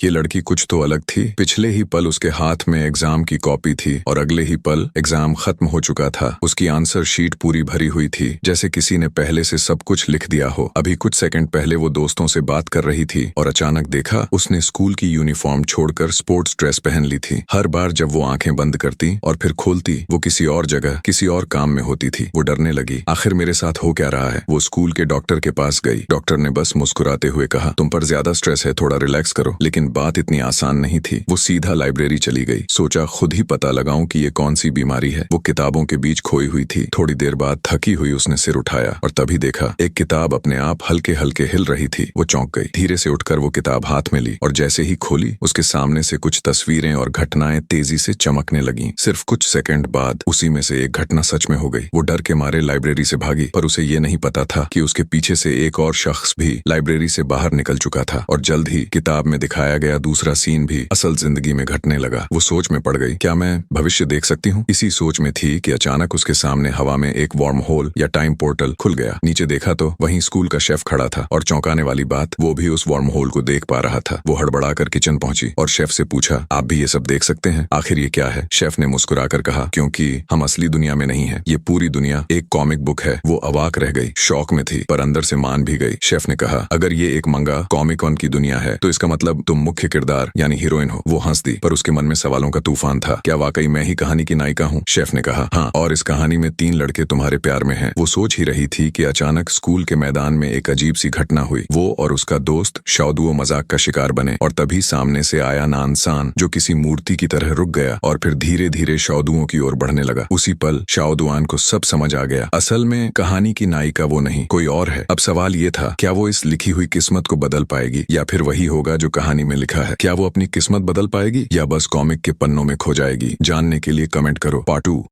ये लड़की कुछ तो अलग थी। पिछले ही पल उसके हाथ में एग्जाम की कॉपी थी और अगले ही पल एग्जाम खत्म हो चुका था। उसकी आंसर शीट पूरी भरी हुई थी, जैसे किसी ने पहले से सब कुछ लिख दिया हो। अभी कुछ सेकंड पहले वो दोस्तों से बात कर रही थी और अचानक देखा उसने स्कूल की यूनिफॉर्म छोड़कर स्पोर्ट्स ड्रेस पहन ली थी। हर बार जब वो आंखें बंद करती और फिर खोलती, वो किसी और जगह किसी और काम में होती थी। वो डरने लगी, आखिर मेरे साथ हो क्या रहा है। वो स्कूल के डॉक्टर के पास गई। डॉक्टर ने बस मुस्कुराते हुए कहा, तुम पर ज्यादा स्ट्रेस है, थोड़ा रिलैक्स करो। लेकिन बात इतनी आसान नहीं थी। वो सीधा लाइब्रेरी चली गई। सोचा खुद ही पता लगाऊं कि ये कौन सी बीमारी है। वो किताबों के बीच खोई हुई थी। थोड़ी देर बाद थकी हुई उसने सिर उठाया और तभी देखा एक किताब अपने आप हल्के हल्के हिल रही थी। वो चौंक गई। धीरे से उठकर वो किताब हाथ में ली और जैसे ही खोली, उसके सामने से कुछ तस्वीरें और घटनाएं तेजी से चमकने लगीं। सिर्फ कुछ सेकंड बाद उसी में से एक घटना सच में हो गई। वो डर के मारे लाइब्रेरी से भागी, पर उसे ये नहीं पता था कि उसके पीछे से एक और शख्स भी लाइब्रेरी से बाहर निकल चुका था और जल्द ही किताब में दिखाया गया दूसरा सीन भी असल जिंदगी में घटने लगा। वो सोच में पड़ गई, क्या मैं भविष्य देख सकती हूँ? इसी सोच में थी कि अचानक उसके सामने हवा में एक वार्म होल या टाइम पोर्टल खुल गया। नीचे देखा तो वहीं स्कूल का शेफ खड़ा था और चौंकाने वाली बात, वो भी उस वार्म होल को देख पा रहा था। वो हड़बड़ाकर किचन पहुंची और शेफ से पूछा, आप भी ये सब देख सकते हैं? आखिर ये क्या है? शेफ ने मुस्कुराकर कहा, क्योंकि हम असली दुनिया में नहीं है, ये पूरी दुनिया एक कॉमिक बुक है। वो अवाक रह गई, शौक में थी पर अंदर से मान भी गई। शेफ ने कहा, अगर ये एक मंगा कॉमिक ऑन की दुनिया है तो इसका मतलब तुम मुख्य किरदार यानी हीरोइन हो। वो हंस दी, पर उसके मन में सवालों का तूफान था। क्या वाकई मैं ही कहानी की नायिका हूँ? शेफ ने कहा, हाँ, और इस कहानी में 3 लड़के तुम्हारे प्यार में हैं। वो सोच ही रही थी कि अचानक स्कूल के मैदान में एक अजीब सी घटना हुई। वो और उसका दोस्त शाओदुओ मजाक का शिकार बने और तभी सामने से आया नानसान, जो किसी मूर्ति की तरह रुक गया और फिर धीरे धीरे शाओदुओ की ओर बढ़ने लगा। उसी पल शाओदुआन को सब समझ आ गया। असल में कहानी की नायिका वो नहीं, कोई और है। अब सवाल ये था, क्या वो इस लिखी हुई किस्मत को बदल पाएगी या फिर वही होगा जो कहानी में लिखा है? क्या वो अपनी किस्मत बदल पाएगी या बस कॉमिक के पन्नों में खो जाएगी? जानने के लिए कमेंट करो। पार्ट 2।